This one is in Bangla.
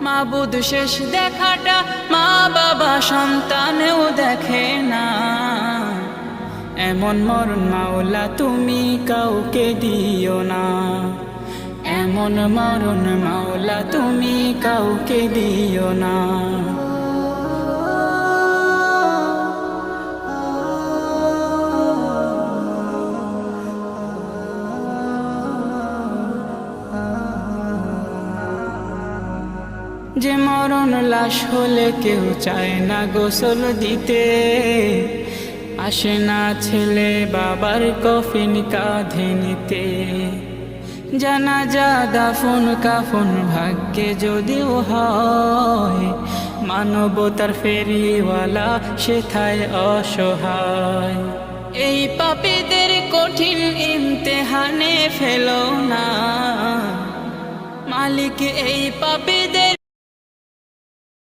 মাবুদ শেষ দেখাটা মা বাবা সন্তানেও দেখে না। এমন মরণ মাওলা তুমি কাউকে দিও না। এমন মরণ মাওলা তুমি কাউকে দিও না। যে মরণ লাশ হলে কেউ চায় না গোসল দিতে, আসে না ছেলে বাবার কফিন কাঁধে নিতে। জানাজা দাফন কাফন ভাগ্যে যদিও হয়, মানবতার ফেরিওয়ালা সেথায় অসহায়। এই পাপীদের কঠিন ইমতেহানে ফেলো না, মালিক এই পাপী